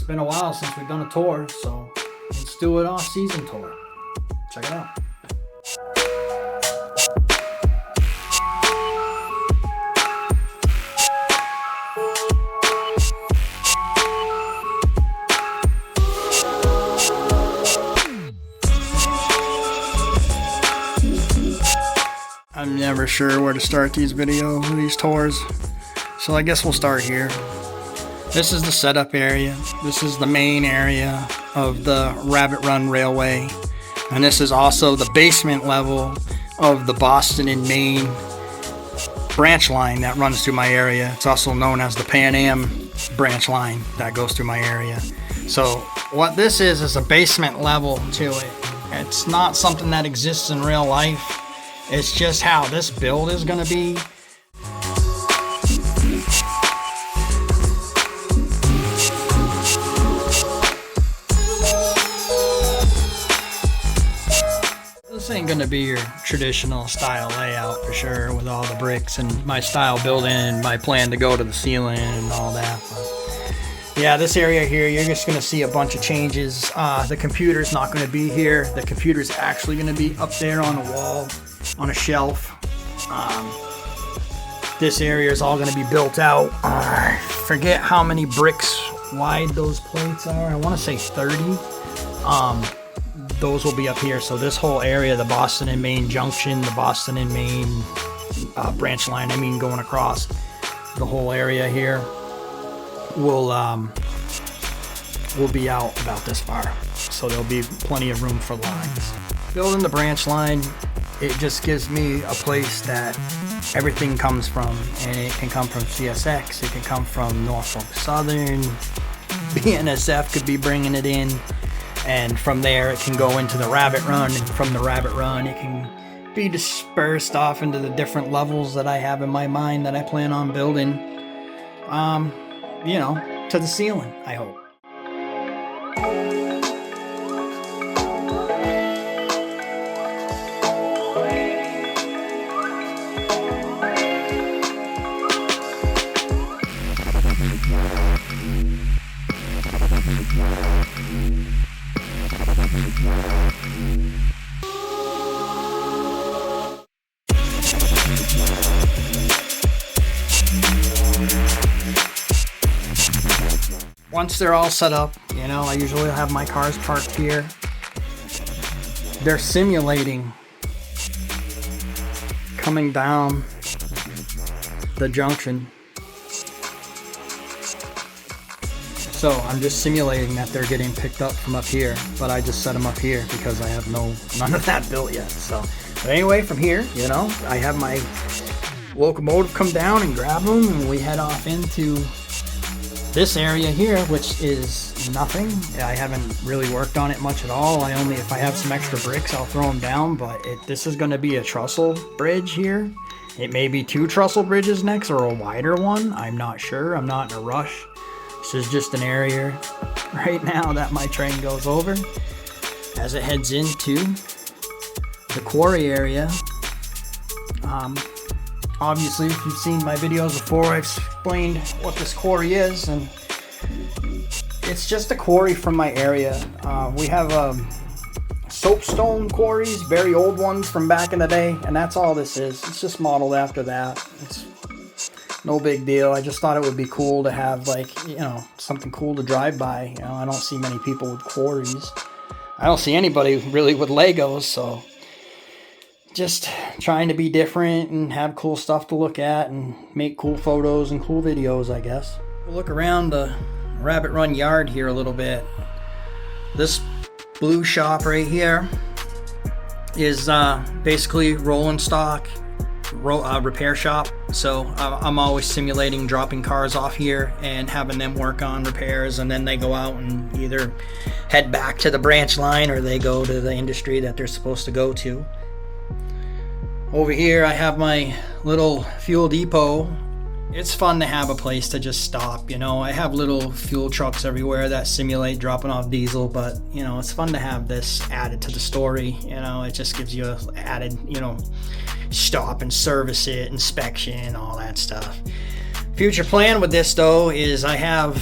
been a while since we've done a tour, so let's do an off-season tour. Check it out. I'm never sure where to start these videos, these tours, so I guess we'll start here. This is the setup area. This is the main area of the Rabbit Run Railway, and this is also the basement level of the Boston and Maine branch line that runs through my area. It's also known as the Pan Am branch line that goes through my area. So what this is a basement level to it. It's not something that exists in real life. It's just how this build is going to be. This ain't going to be your traditional style layout for sure, with all the bricks and my style building and my plan to go to the ceiling and all that. But yeah, this area here, you're just going to see a bunch of changes. The computer's not going to be here. The computer's actually going to be up there on a wall, on a shelf. This area is all going to be built out. I forget how many bricks wide those plates are. I want to say 30. Those will be up here. So this whole area, the Boston and Maine junction, the Boston and Maine branch line, going across the whole area here, will be out about this far. So there'll be plenty of room for lines. Building the branch line, it just gives me a place that everything comes from, and it can come from CSX, it can come from Norfolk Southern, BNSF could be bringing it in, and from there it can go into the Rabbit Run, and from the Rabbit Run it can be dispersed off into the different levels that I have in my mind that I plan on building, to the ceiling, I hope. Once they're all set up, I usually have my cars parked here. They're simulating coming down the junction. So I'm just simulating that they're getting picked up from up here, but I just set them up here because I have none of that built yet. So, but anyway, from here, I have my locomotive come down and grab them, and we head off into this area here, which is nothing. I haven't really worked on it much at all. If I have some extra bricks, I'll throw them down, but this is going to be a trestle bridge here. It may be 2 trestle bridges next, or a wider one. I'm not sure. I'm not in a rush. This is just an area right now that my train goes over as it heads into the quarry area. Obviously, if you've seen my videos before, I've explained what this quarry is, and it's just a quarry from my area. We have soapstone quarries, very old ones from back in the day, and that's all this is. It's just modeled after that. It's no big deal. I just thought it would be cool to have, something cool to drive by. I don't see many people with quarries. I don't see anybody really with Legos, so just trying to be different and have cool stuff to look at and make cool photos and cool videos, I guess. We'll look around the Rabbit Run yard here a little bit. This blue shop right here is basically rolling stock repair shop. So I'm always simulating dropping cars off here and having them work on repairs, and then they go out and either head back to the branch line or they go to the industry that they're supposed to go to. Over here I have my little fuel depot. It's fun to have a place to just stop, I have little fuel trucks everywhere that simulate dropping off diesel, but it's fun to have this added to the story. It just gives you a added, stop and service it, inspection, all that stuff. Future plan with this though is I have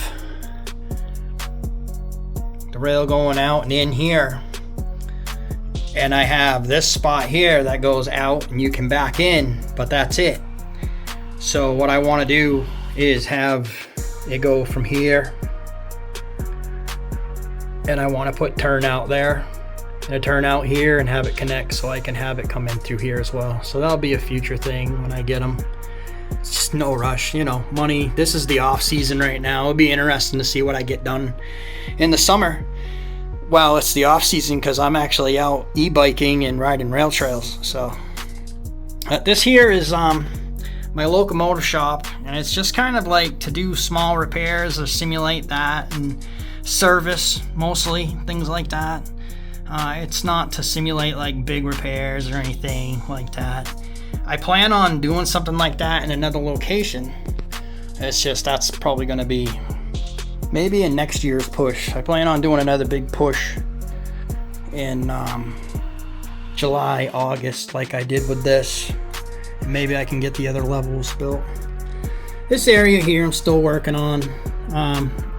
the rail going out and in here. And I have this spot here that goes out and you can back in, but that's it. So what I want to do is have it go from here, and I want to put turnout there and a turnout here and have it connect so I can have it come in through here as well. So that'll be a future thing when I get them. It's just no rush, you know, money. This is the off season right now. It'll be interesting to see what I get done in the summer. Well, it's the off season because I'm actually out e-biking and riding rail trails. So this here is my locomotive shop, and it's just kind of like to do small repairs or simulate that, and service mostly, things like that. It's not to simulate like big repairs or anything like that. I plan on doing something like that in another location. It's just that's probably going to be maybe in next year's push. I plan on doing another big push in July, August, like I did with this. Maybe I can get the other levels built. This area here I'm still working on.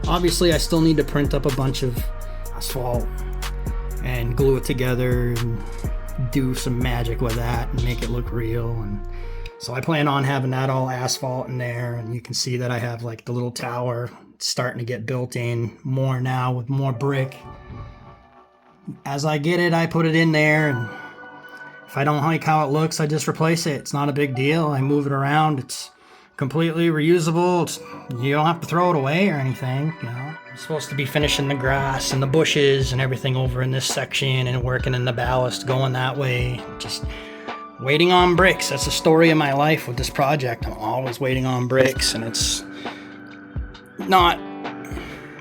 Obviously I still need to print up a bunch of asphalt and glue it together and do some magic with that and make it look real. And so I plan on having that all asphalt in there, and you can see that I have like the little tower starting to get built in more now with more brick. As I get it, I put it in there, and if I don't like how it looks, I just replace it. It's not a big deal. I move it around. It's completely reusable. You don't have to throw it away or anything, you know. I'm supposed to be finishing the grass and the bushes and everything over in this section and working in the ballast going that way. Just waiting on bricks. That's the story of my life with this project. I'm always waiting on bricks, and it's not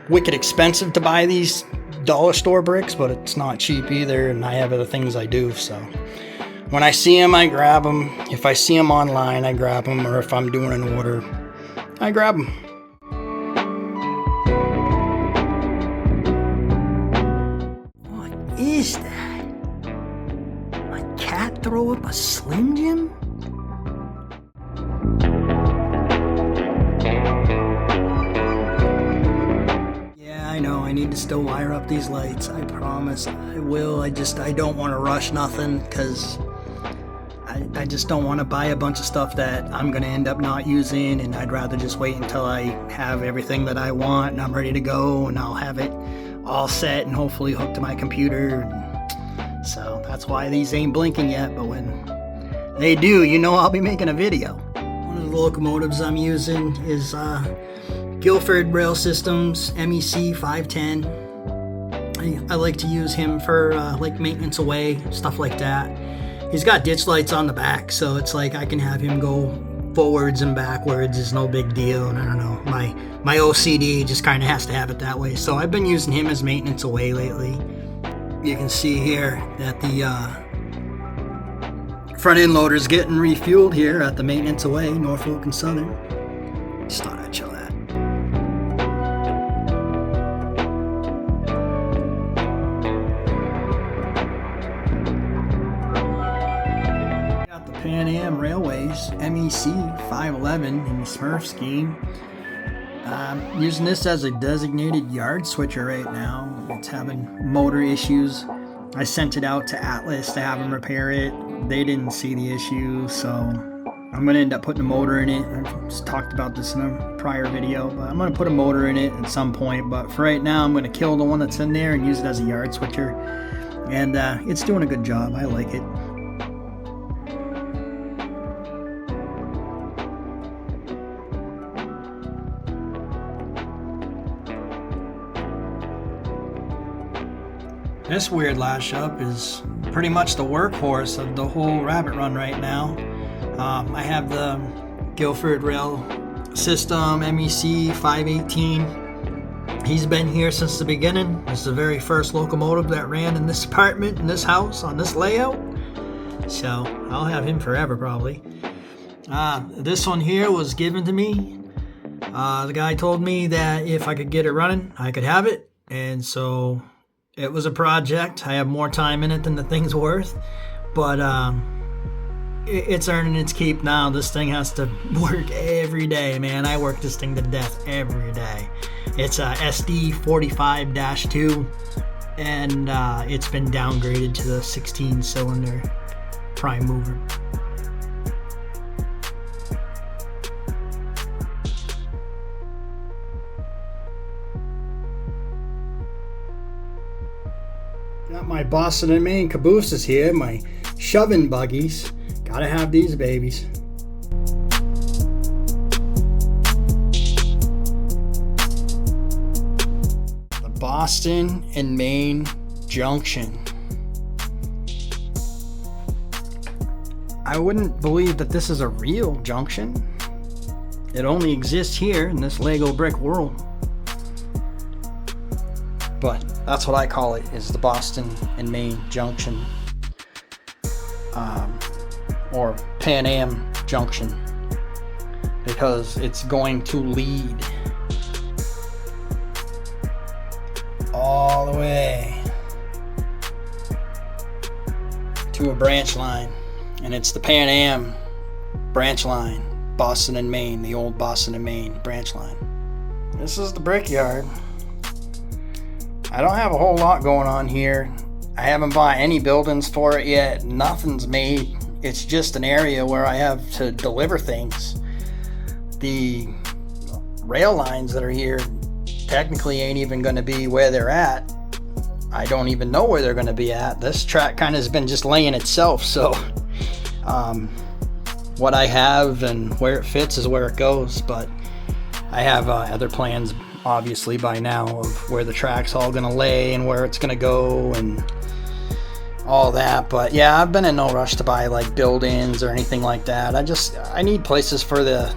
wicked expensive to buy these dollar store bricks, but it's not cheap either, and I have other things I do. So when I see them, I grab them. If I see them online, I grab them, or if I'm doing an order, I grab them. What is that? My cat throw up a Slim Jim? Yeah, I know, I need to still wire up these lights. I promise I will. I don't want to rush nothing, because I just don't want to buy a bunch of stuff that I'm going to end up not using, and I'd rather just wait until I have everything that I want and I'm ready to go, and I'll have it all set and hopefully hooked to my computer. So that's why these ain't blinking yet, but when they do, you know I'll be making a video. One of the locomotives I'm using is Guilford Rail Systems MEC 510. I like to use him for like maintenance away, stuff like that. He's got ditch lights on the back, so it's like I can have him go forwards and backwards. It's no big deal, and I don't know, my OCD just kind of has to have it that way. So I've been using him as maintenance away lately. You can see here that the front end loader is getting refueled here at the maintenance away, Norfolk and Southern. Just thought I'd show that. Pan Am Railways MEC 511 in the Smurf scheme. I'm using this as a designated yard switcher right now. It's having motor issues. I sent it out to Atlas to have them repair it. They didn't see the issue, so I'm going to end up putting a motor in it. I've just talked about this in a prior video, but I'm going to put a motor in it at some point. But for right now, I'm going to kill the one that's in there and use it as a yard switcher. And it's doing a good job. I like it. This weird lash up is pretty much the workhorse of the whole rabbit run right now. I have the Guilford Rail System MEC 518. He's been here since the beginning. This is the very first locomotive that ran in this apartment, in this house, on this layout. So I'll have him forever probably. This one here was given to me. The guy told me that if I could get it running, I could have it. And so it was a project. I have more time in it than the thing's worth, but it's earning its keep now. This thing has to work every day, man. I work this thing to death every day. It's a SD45-2, and it's been downgraded to the 16-cylinder prime mover. Got my Boston & Maine cabooses here, my shoving buggies. Gotta have these babies. The Boston & Maine junction. I wouldn't believe that this is a real junction. It only exists here in this Lego brick world. But that's what I call it, is the Boston & Maine junction. Or Pan Am junction. Because it's going to lead all the way to a branch line. And it's the Pan Am branch line. Boston & Maine, the old Boston & Maine branch line. This is the Brickyard. I don't have a whole lot going on here. I haven't bought any buildings for it yet. Nothing's made. It's just an area where I have to deliver things. The rail lines that are here technically ain't even going to be where they're at. I don't even know where they're going to be at. This track kind of has been just laying itself, so what I have and where it fits is where it goes. But I have other plans, obviously, by now, of where the track's all gonna lay and where it's gonna go and all that. But yeah, I've been in no rush to buy like buildings or anything like that. I need places for the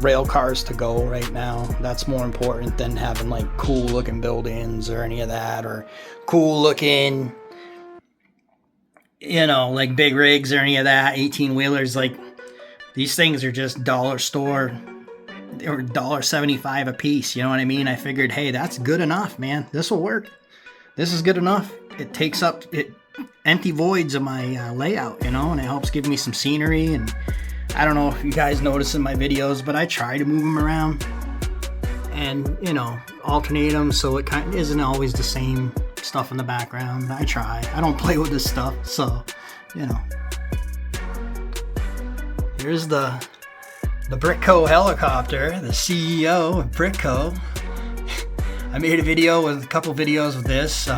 rail cars to go right now. That's more important than having like cool looking buildings or any of that, or cool looking, you know, like big rigs or any of that, 18-wheelers. Like, these things are just dollar store or $1.75 a piece, you know what I mean? I figured, hey, that's good enough, man. This will work. This is good enough. It takes up empty voids of my layout, you know, and it helps give me some scenery. And I don't know if you guys notice in my videos, but I try to move them around and, you know, alternate them so it kind of isn't always the same stuff in the background. I try. I don't play with this stuff, so, you know. Here's the Brickco helicopter, the CEO of Brickco. I made a couple videos with this.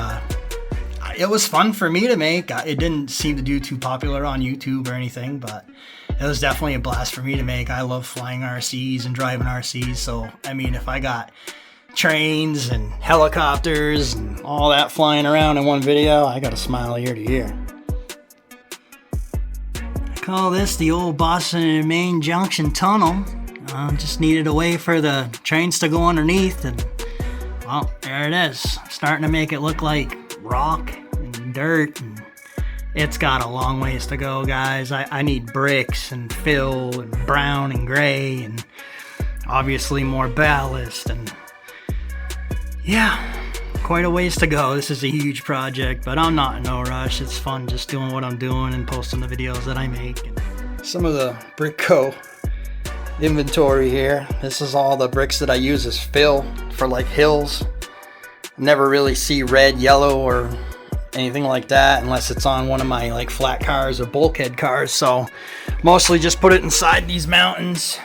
It was fun for me to make. It didn't seem to do too popular on YouTube or anything, but it was definitely a blast for me to make. I love flying RCs and driving RCs, so I mean, if I got trains and helicopters and all that flying around in one video, I got a smile ear to ear. Call this the old Boston & Maine Junction Tunnel. Just needed a way for the trains to go underneath, and well, there it is. Starting to make it look like rock and dirt, and it's got a long ways to go, guys. I need bricks and fill and brown and gray and obviously more ballast, and yeah, quite a ways to go. This is a huge project, but I'm not in no rush. It's fun just doing what I'm doing and posting the videos that I make. And some of the Brickco inventory here. This is all the bricks that I use as fill for like hills. Never really see red, yellow, or anything like that unless it's on one of my like flat cars or bulkhead cars. So mostly just put it inside these mountains.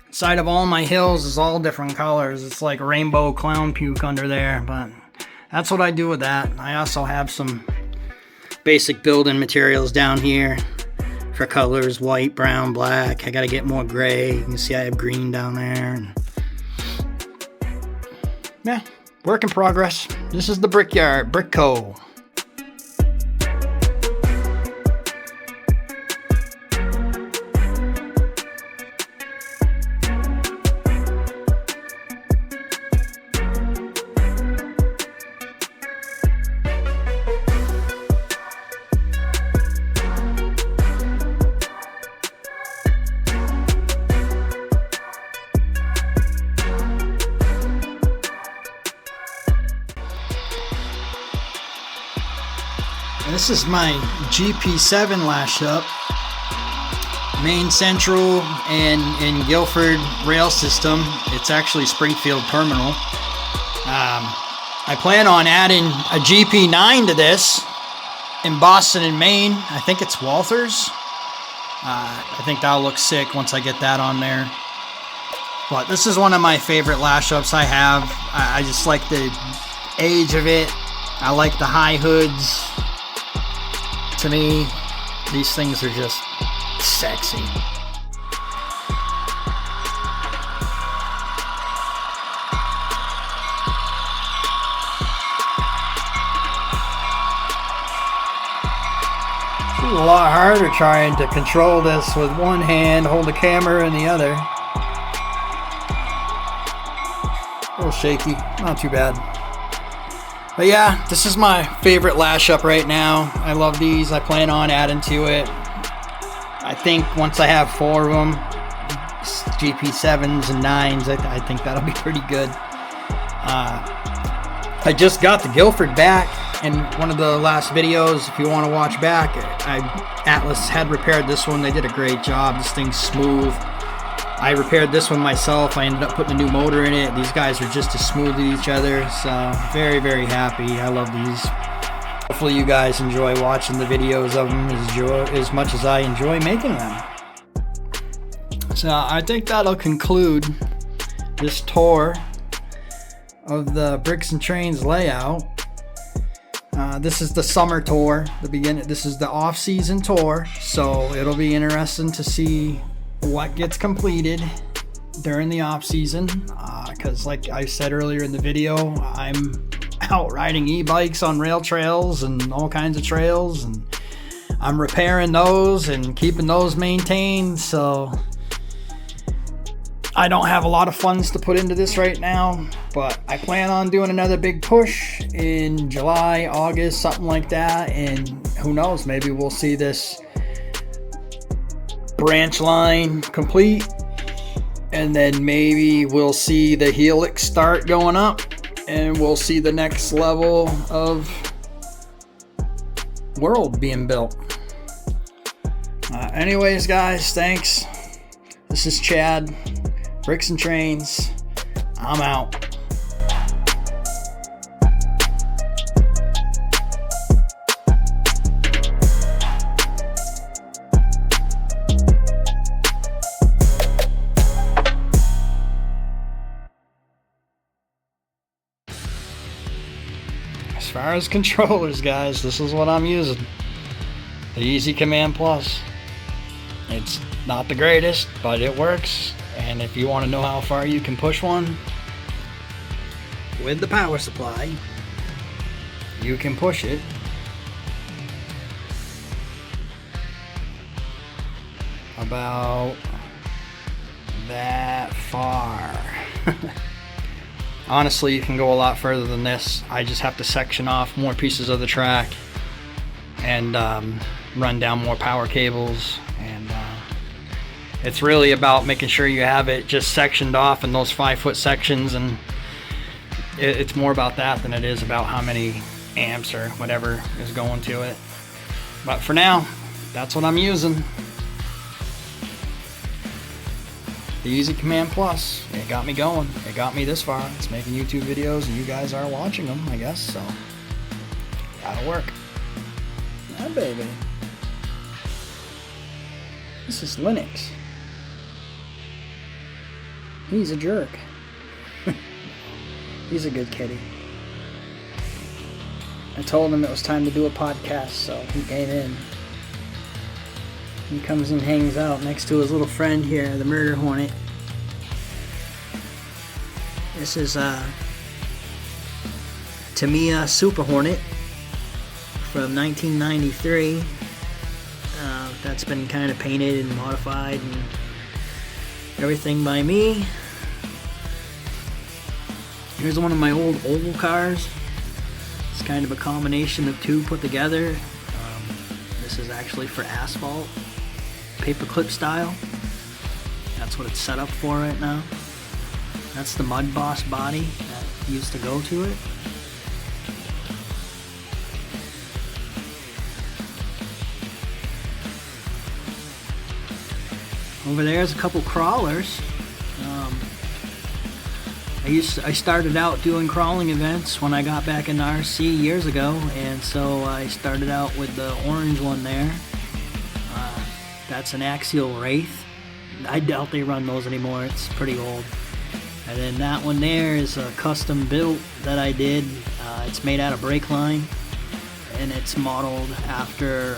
Side of all my hills is all different colors. It's like rainbow clown puke under there, but that's what I do with that. I also have some basic building materials down here for colors: white, brown, black. I gotta get more gray. You can see I have green down there. And yeah, work in progress. This is the Brickyard, Brickco. This is my GP7 lashed up. Main Central and in Guilford rail system. It's actually Springfield Terminal. I plan on adding a GP9 to this in Boston and Maine. I think it's Walthers. I think that'll look sick once I get that on there. But this is one of my favorite lash ups I have. I just like the age of it. I like the high hoods. To me, these things are just sexy. It's a lot harder trying to control this with one hand, hold the camera in the other. A little shaky, not too bad. But yeah, this is my favorite lash up right now. I love these. I plan on adding to it. I think once I have 4 of them, GP7s and 9s, I think that'll be pretty good. I just got the Guilford back in one of the last videos. If you want to watch back, Atlas had repaired this one. They did a great job. This thing's smooth. I repaired this one myself. I ended up putting a new motor in it. These guys are just as smooth as each other. So very, very happy. I love these. Hopefully you guys enjoy watching the videos of them as much as I enjoy making them. So I think that'll conclude this tour of the Bricks and Trains layout. This is the summer tour. This is the off-season tour. So it'll be interesting to see what gets completed during the off season, because like I said earlier in the video, I'm out riding e-bikes on rail trails and all kinds of trails, and I'm repairing those and keeping those maintained. So I don't have a lot of funds to put into this right now, but I plan on doing another big push in July, August, something like that. And who knows, maybe we'll see this branch line complete, and then maybe we'll see the helix start going up, and we'll see the next level of world being built. Anyways guys, thanks. This is Chad, Bricks and Trains. I'm out. As far as controllers, guys, this is what I'm using. The Easy Command Plus. It's not the greatest, but it works. And if you want to know how far you can push one with the power supply, you can push it about that far. Honestly, you can go a lot further than this. I just have to section off more pieces of the track and run down more power cables, and it's really about making sure you have it just sectioned off in those 5-foot sections, and it's more about that than it is about how many amps or whatever is going to it. But for now, that's what I'm using. The Easy Command Plus. It got me going. It got me this far. It's making YouTube videos and you guys are watching them, I guess, so that'll work. Yeah, baby. This is Linux. He's a jerk. He's a good kitty. I told him it was time to do a podcast, so he came in. He comes and hangs out next to his little friend here, the Murder Hornet. This is Tamiya Super Hornet from 1993. That's been kind of painted and modified and everything by me. Here's one of my old oval cars. It's kind of a combination of two put together. This is actually for asphalt, paperclip style. That's what it's set up for right now. That's the Mud Boss body that used to go to it. Over there's a couple crawlers. I started out doing crawling events when I got back into RC years ago, and so I started out with the orange one there. That's an Axial Wraith. I doubt they run those anymore, it's pretty old. And then that one there is a custom built that I did. It's made out of brake line, and it's modeled after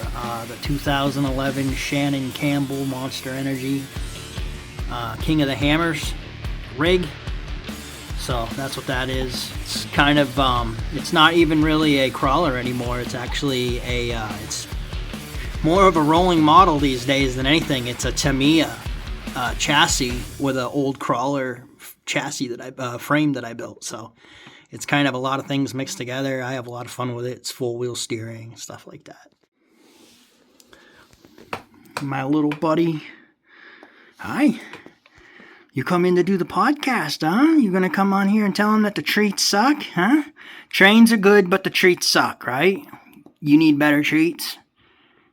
the 2011 Shannon Campbell Monster Energy King of the Hammers rig. So that's what that is. It's kind of, it's not even really a crawler anymore. It's actually it's more of a rolling model these days than anything. It's a Tamiya chassis with an old crawler chassis that frame that I built. So it's kind of a lot of things mixed together. I have a lot of fun with it. It's full wheel steering, stuff like that. My little buddy. Hi. You come in to do the podcast, huh? You gonna come on here and tell them that the treats suck, huh? Trains are good, but the treats suck, right? You need better treats.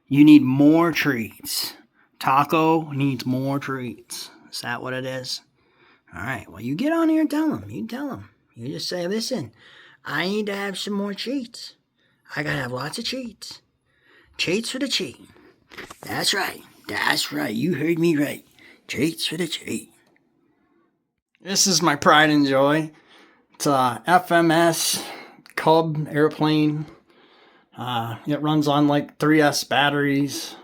You need more treats. Taco needs more treats. Is that what it is? All right, well, you get on here and tell them. You tell them. You just say, listen, I need to have some more treats. I gotta have lots of treats. Treats for the treat. That's right. That's right. You heard me right. Treats for the treat. This is my pride and joy. It's a FMS Cub airplane. It runs on like 3S batteries.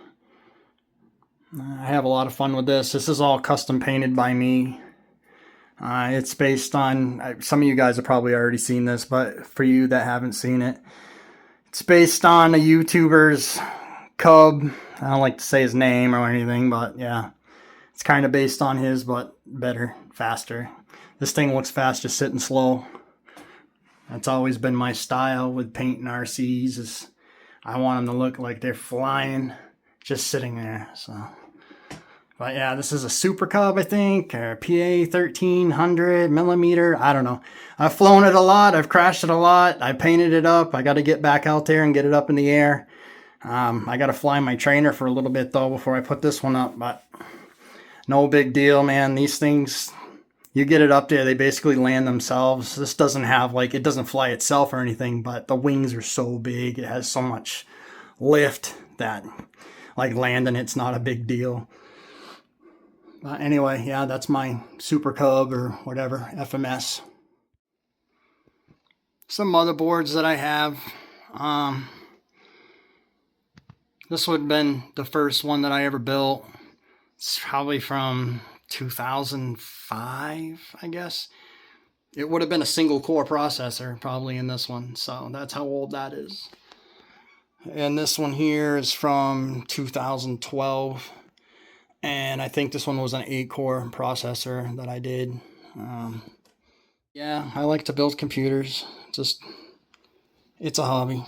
I have a lot of fun with this. This is all custom painted by me. It's based on, some of you guys have probably already seen this, but for you that haven't seen it, it's based on a YouTuber's Cub. I don't like to say his name or anything, but yeah. It's kind of based on his, but better, faster. This thing looks fast just sitting slow. That's always been my style with painting RCs. Is I want them to look like they're flying, just sitting there. So, but yeah, this is a Super Cub, I think, or PA 1300 millimeter. I don't know. I've flown it a lot. I've crashed it a lot. I painted it up. I got to get back out there and get it up in the air. I got to fly my trainer for a little bit though before I put this one up, but no big deal, man. These things, you get it up there, they basically land themselves. This doesn't have, like, it doesn't fly itself or anything, but the wings are so big. It has so much lift that, like, landing it's not a big deal. Anyway, yeah, that's my Super Cub or whatever, FMS. Some motherboards that I have. This would have been the first one that I ever built. It's probably from 2005, I guess. It would have been a single core processor probably in this one. So that's how old that is. And this one here is from 2012. And I think this one was an 8-core processor that I did. Yeah, I like to build computers. It's a hobby.